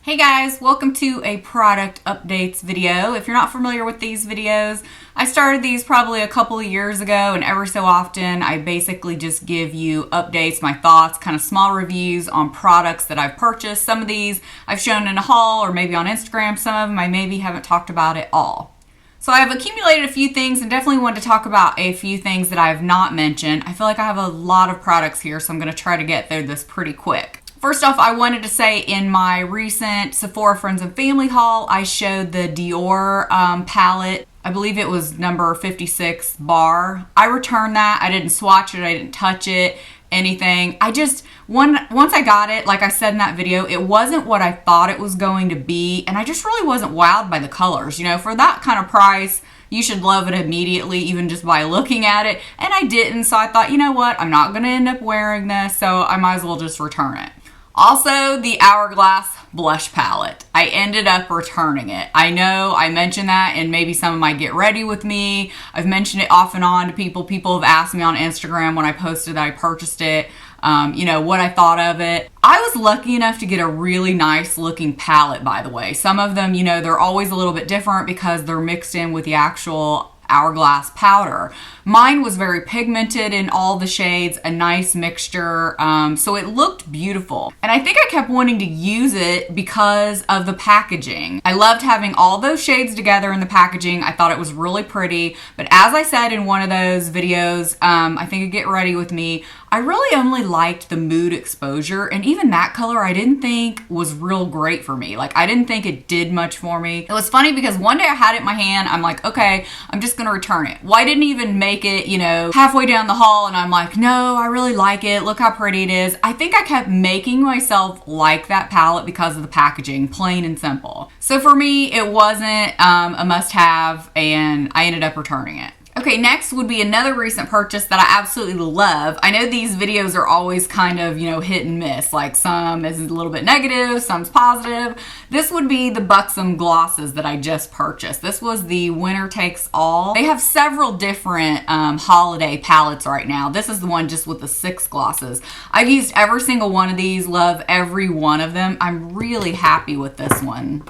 Hey guys, welcome to a product updates video. If you're not familiar with these videos, I started these probably a couple of years ago, and every so often I basically just give you updates, my thoughts, kind of small reviews on products that I've purchased. Some of these I've shown in a haul or maybe on Instagram. Some of them I maybe haven't talked about at all. So I've accumulated a few things and definitely wanted to talk about a few things that I have not mentioned. I feel like I have a lot of products here, so I'm going to try to get through this pretty quick. First off, I wanted to say in my recent Sephora Friends and Family haul, I showed the Dior palette. I believe it was number 56 bar. I returned that. I didn't swatch it. I didn't touch it, anything. Once I got it, like I said in that video, it wasn't what I thought it was going to be. And I just really wasn't wowed by the colors. You know, for that kind of price, you should love it immediately, even just by looking at it. And I didn't, so I thought, you know what? I'm not going to end up wearing this, so I might as well just return it. Also, the Hourglass blush palette. I ended up returning it. I know I mentioned that in maybe some of my Get Ready With Me. I've mentioned it off and on to people. People have asked me on Instagram when I posted that I purchased it, you know, what I thought of it. I was lucky enough to get a really nice looking palette, by the way. Some of them, you know, they're always a little bit different because they're mixed in with the actual Hourglass powder. Mine was very pigmented in all the shades, a nice mixture, so it looked beautiful. And I think I kept wanting to use it because of the packaging. I loved having all those shades together in the packaging. I thought it was really pretty, but as I said in one of those videos, I think a Get Ready With Me, I really only liked the Mood Exposure, and even that color I didn't think was real great for me. Like, I didn't think it did much for me. It was funny because one day I had it in my hand, I'm like, okay, I'm just gonna return it. Well, I didn't even make it, you know, halfway down the haul, and I'm like, no, I really like it. Look how pretty it is. I think I kept making myself like that palette because of the packaging, plain and simple. So for me, it wasn't a must-have, and I ended up returning it. Okay, next would be another recent purchase that I absolutely love. I know these videos are always kind of, you know, hit and miss. Like, some is a little bit negative, some's positive. This would be the Buxom glosses that I just purchased. This was the Winner Takes All. They have several different holiday palettes right now. This is the one just with the 6 glosses. I've used every single one of these, love every one of them. I'm really happy with this one.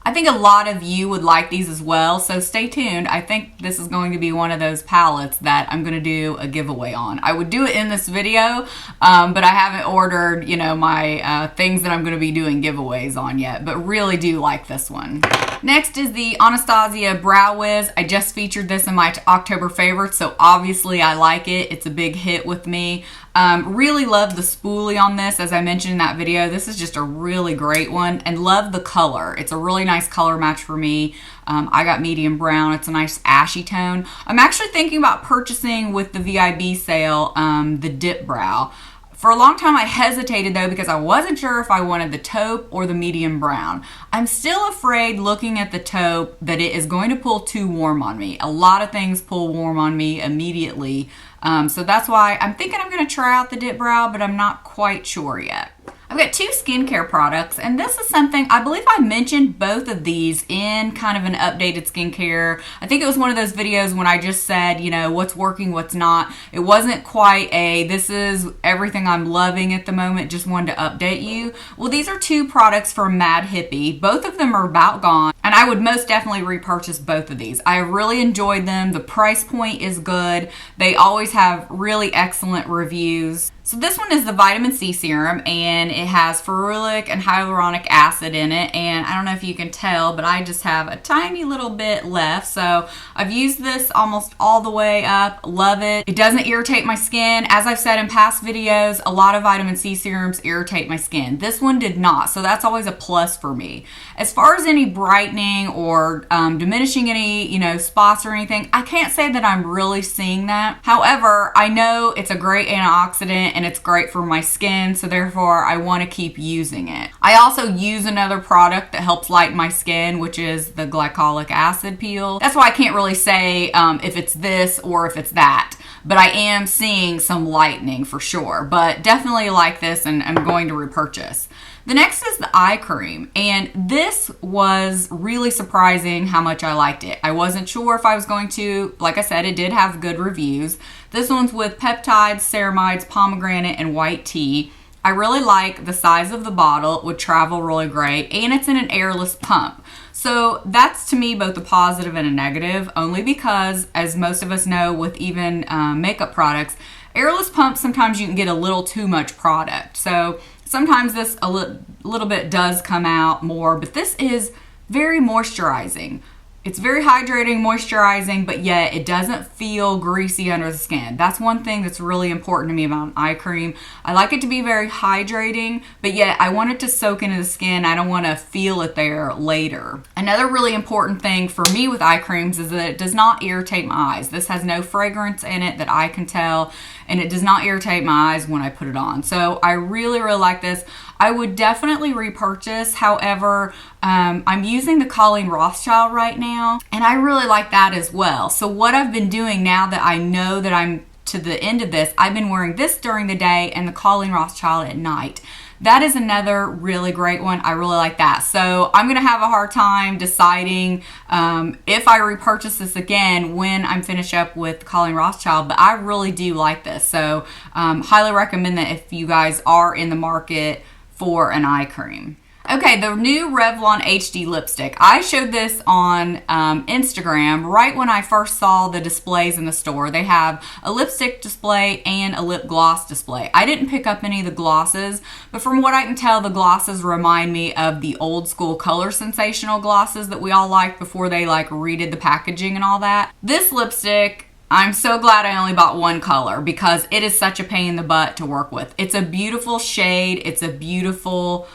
I think a lot of you would like these as well, so stay tuned. I think this is going to be one of those palettes that I'm going to do a giveaway on. I would do it in this video, but I haven't ordered, you know, my things that I'm going to be doing giveaways on yet, but really do like this one. Next is the Anastasia Brow Wiz. I just featured this in my October favorites, so obviously I like it. It's a big hit with me. Really love the spoolie on this, as I mentioned in that video. This is just a really great one, and love the color. It's a really nice color match for me. I got medium brown. It's a nice ashy tone. I'm actually thinking about purchasing with the VIB sale the Dip Brow. For a long time I hesitated though because I wasn't sure if I wanted the taupe or the medium brown. I'm still afraid looking at the taupe that it is going to pull too warm on me. A lot of things pull warm on me immediately. So that's why I'm thinking I'm going to try out the Dip Brow, but I'm not quite sure yet. I've got 2 skincare products, and this is something, I believe I mentioned both of these in kind of an updated skincare. I think it was one of those videos when I just said, you know, what's working, what's not. It wasn't quite this is everything I'm loving at the moment, just wanted to update you. Well, these are 2 products from Mad Hippie. Both of them are about gone, and I would most definitely repurchase both of these. I really enjoyed them. The price point is good. They always have really excellent reviews. So this one is the vitamin C serum, and it has ferulic and hyaluronic acid in it, and I don't know if you can tell, but I just have a tiny little bit left. So I've used this almost all the way up. Love it. It doesn't irritate my skin. As I've said in past videos, a lot of vitamin C serums irritate my skin. This one did not, so that's always a plus for me. As far as any brightening or diminishing any, you know, spots or anything, I can't say that I'm really seeing that. However, I know it's a great antioxidant and it's great for my skin, so therefore I want to keep using it. I also use another product that helps lighten my skin, which is the glycolic acid peel. That's why I can't really say if it's this or if it's that, but I am seeing some lightening for sure. But definitely like this, and I'm going to repurchase. The next is the eye cream, and this was really surprising how much I liked it. I wasn't sure if I was going to. Like I said, it did have good reviews. This one's with peptides, ceramides, pomegranate, and white tea. I really like the size of the bottle. It would travel really great, and it's in an airless pump. So that's to me both a positive and a negative, only because, as most of us know with even makeup products, airless pumps, sometimes you can get a little too much product. So sometimes this a little bit does come out more, but this is very moisturizing. It's very hydrating, moisturizing, but yet it doesn't feel greasy under the skin. That's one thing that's really important to me about an eye cream. I like it to be very hydrating, but yet I want it to soak into the skin. I don't want to feel it there later. Another really important thing for me with eye creams is that it does not irritate my eyes. This has no fragrance in it that I can tell, and it does not irritate my eyes when I put it on. So I really, really like this. I would definitely repurchase. However, I'm using the Colleen Rothschild right now, and I really like that as well. So what I've been doing now that I know that I'm to the end of this, I've been wearing this during the day and the Colleen Rothschild at night. That is another really great one. I really like that. So I'm going to have a hard time deciding if I repurchase this again when I'm finished up with Colleen Rothschild, but I really do like this. So highly recommend that if you guys are in the market for an eye cream. Okay, the new Revlon HD Lipstick. I showed this on Instagram right when I first saw the displays in the store. They have a lipstick display and a lip gloss display. I didn't pick up any of the glosses, but from what I can tell, the glosses remind me of the old school Color Sensational glosses that we all liked before they like redid the packaging and all that. This lipstick, I'm so glad I only bought one color because it is such a pain in the butt to work with. It's a beautiful shade. It's a beautiful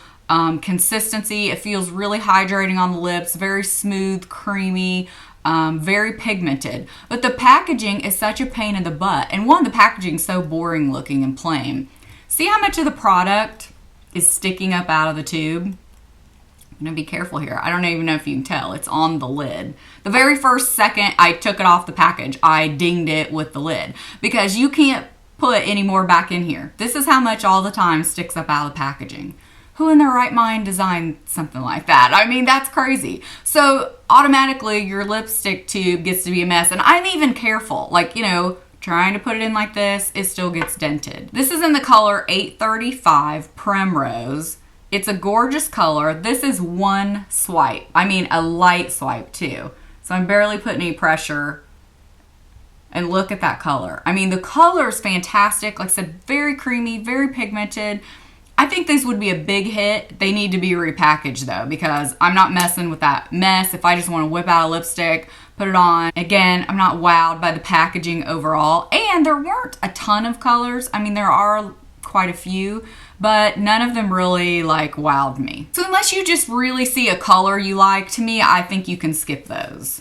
consistency. It feels really hydrating on the lips, very smooth, creamy, very pigmented. But the packaging is such a pain in the butt. And one, the packaging is so boring looking and plain. See how much of the product is sticking up out of the tube? I'm gonna be careful here. I don't even know if you can tell. It's on the lid. The very first second I took it off the package, I dinged it with the lid because you can't put any more back in here. This is how much all the time sticks up out of the packaging. Who in their right mind designed something like that? I mean, that's crazy. So automatically your lipstick tube gets to be a mess. And I'm even careful, like, you know, trying to put it in like this, it still gets dented. This is in the color 835 Primrose. It's a gorgeous color. This is one swipe. I mean, a light swipe too. So I'm barely putting any pressure. And look at that color. I mean, the color is fantastic. Like I said, very creamy, very pigmented. I think these would be a big hit. They need to be repackaged though, because I'm not messing with that mess. If I just want to whip out a lipstick, put it on. Again, I'm not wowed by the packaging overall. And there weren't a ton of colors. I mean, there are quite a few, but none of them really like wowed me. So unless you just really see a color you like, to me, I think you can skip those.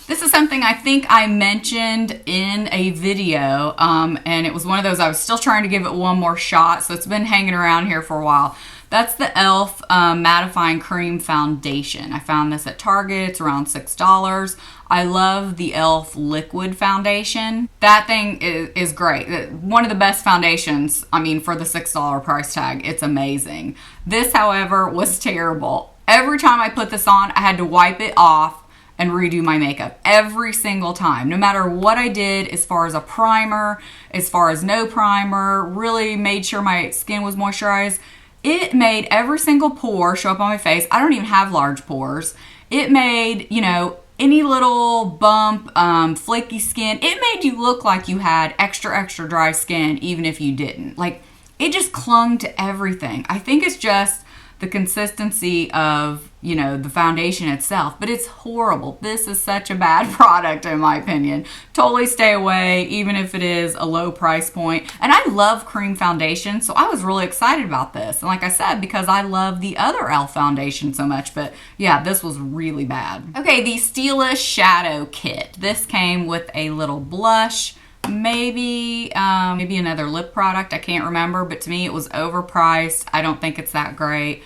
This is something I think I mentioned in a video, and it was one of those I was still trying to give it one more shot, so it's been hanging around here for a while. That's the e.l.f. Mattifying Cream Foundation. I found this at Target. It's around $6. I love the e.l.f. Liquid Foundation. That thing is great. One of the best foundations, I mean, for the $6 price tag. It's amazing. This, however, was terrible. Every time I put this on, I had to wipe it off and redo my makeup every single time, no matter what I did as far as a primer, as far as no primer, really made sure my skin was moisturized. It made every single pore show up on my face. I don't even have large pores. It made, you know, any little bump, flaky skin, it made you look like you had extra dry skin even if you didn't. Like, it just clung to everything. I think it's just the consistency of, you know, the foundation itself, but it's horrible. This is such a bad product in my opinion. Totally stay away, even if it is a low price point. And I love cream foundation, so I was really excited about this. And like I said, because I love the other e.l.f. foundation so much, but yeah, this was really bad. Okay, the Stila Shadow Kit. This came with a little blush, maybe another lip product, I can't remember, but to me it was overpriced. I don't think it's that great.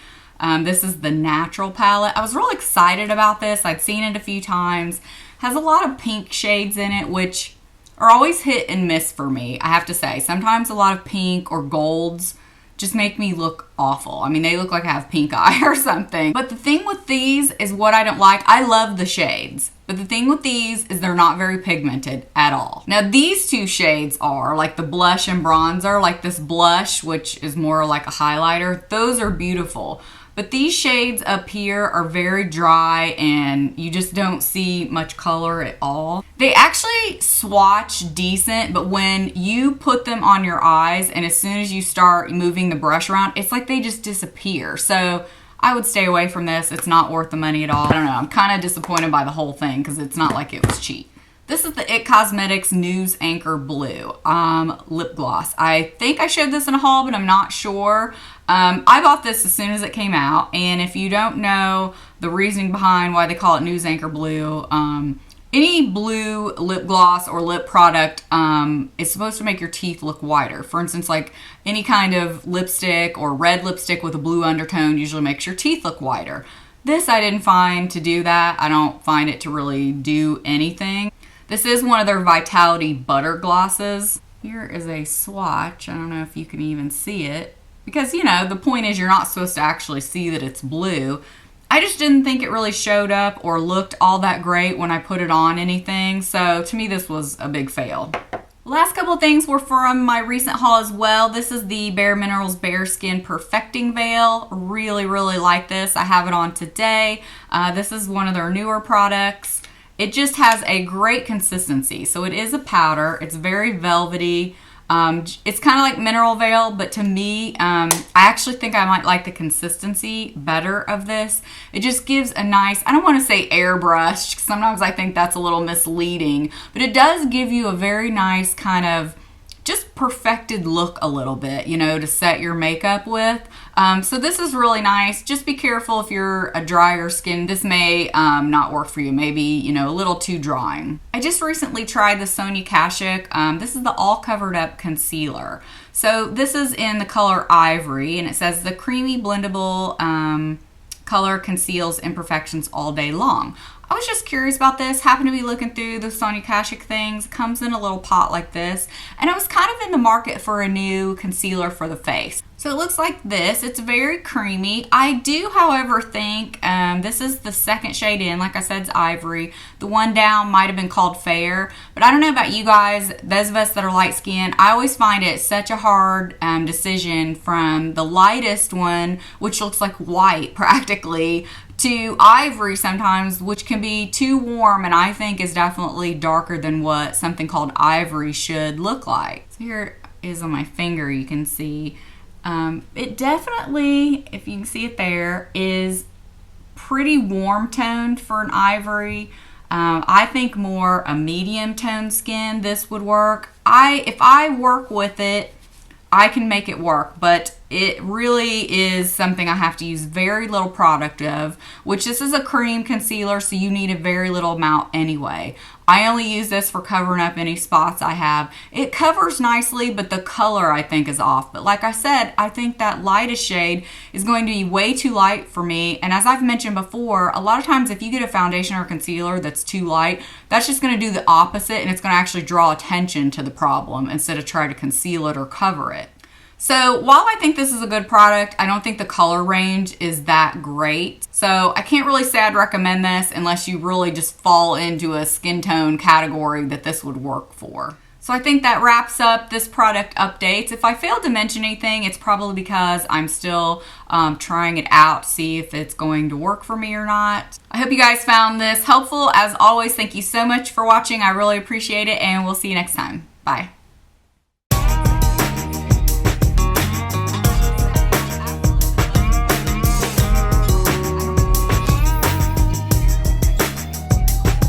This is the Natural palette. I was really excited about this. I'd seen it a few times. Has a lot of pink shades in it, which are always hit and miss for me, I have to say. Sometimes a lot of pink or golds just make me look awful. I mean, they look like I have pink eye or something. But the thing with these is what I don't like. I love the shades. But the thing with these is they're not very pigmented at all. Now these two shades are like the blush and bronzer, like this blush, which is more like a highlighter. Those are beautiful. But these shades up here are very dry and you just don't see much color at all. They actually swatch decent, but when you put them on your eyes and as soon as you start moving the brush around, it's like they just disappear. So I would stay away from this. It's not worth the money at all. I don't know. I'm kind of disappointed by the whole thing because it's not like it was cheap. This is the IT Cosmetics News Anchor Blue lip gloss. I think I showed this in a haul, but I'm not sure. I bought this as soon as it came out, and if you don't know the reasoning behind why they call it News Anchor Blue, any blue lip gloss or lip product is supposed to make your teeth look whiter. For instance, like any kind of lipstick or red lipstick with a blue undertone usually makes your teeth look whiter. This I didn't find to do that. I don't find it to really do anything. This is one of their Vitality Butter Glosses. Here is a swatch. I don't know if you can even see it. Because, you know, the point is you're not supposed to actually see that it's blue. I just didn't think it really showed up or looked all that great when I put it on anything. So to me, this was a big fail. Last couple of things were from my recent haul as well. This is the Bare Minerals Bare Skin Perfecting Veil. Really, really like this. I have it on today. This is one of their newer products. It just has a great consistency. So it is a powder. It's very velvety. It's kind of like mineral veil, but to me, I actually think I might like the consistency better of this. It just gives a nice, I don't want to say airbrushed, sometimes I think that's a little misleading, but it does give you a very nice kind of just perfected look a little bit, you know, to set your makeup with. So this is really nice. Just be careful if you're a drier skin. This may not work for you. Maybe, you know, a little too drying. I just recently tried the Sonia Kashuk. This is the All Covered Up Concealer. So this is in the color Ivory, and it says the creamy blendable color conceals imperfections all day long. I was just curious about this, happened to be looking through the Sonia Kashuk things. It comes in a little pot like this, and I was kind of in the market for a new concealer for the face. So it looks like this. It's very creamy. I do, however, think this is the second shade in. Like I said, it's Ivory. The one down might have been called Fair, but I don't know about you guys, those of us that are light skinned, I always find it such a hard decision from the lightest one, which looks like white practically, to Ivory sometimes, which can be too warm and I think is definitely darker than what something called Ivory should look like. So here it is on my finger, you can see. It definitely, if you can see it there, is pretty warm toned for an Ivory. I think more a medium toned skin this would work. If I work with it, I can make it work, but it really is something I have to use very little product of, which this is a cream concealer, so you need a very little amount anyway. I only use this for covering up any spots I have. It covers nicely, but the color I think is off. But like I said, I think that lightest shade is going to be way too light for me. And as I've mentioned before, a lot of times if you get a foundation or concealer that's too light, that's just going to do the opposite and it's going to actually draw attention to the problem instead of try to conceal it or cover it. So while I think this is a good product, I don't think the color range is that great. So I can't really say I'd recommend this unless you really just fall into a skin tone category that this would work for. So I think that wraps up this product updates. If I failed to mention anything, it's probably because I'm still trying it out to see if it's going to work for me or not. I hope you guys found this helpful. As always, thank you so much for watching. I really appreciate it, and we'll see you next time. Bye.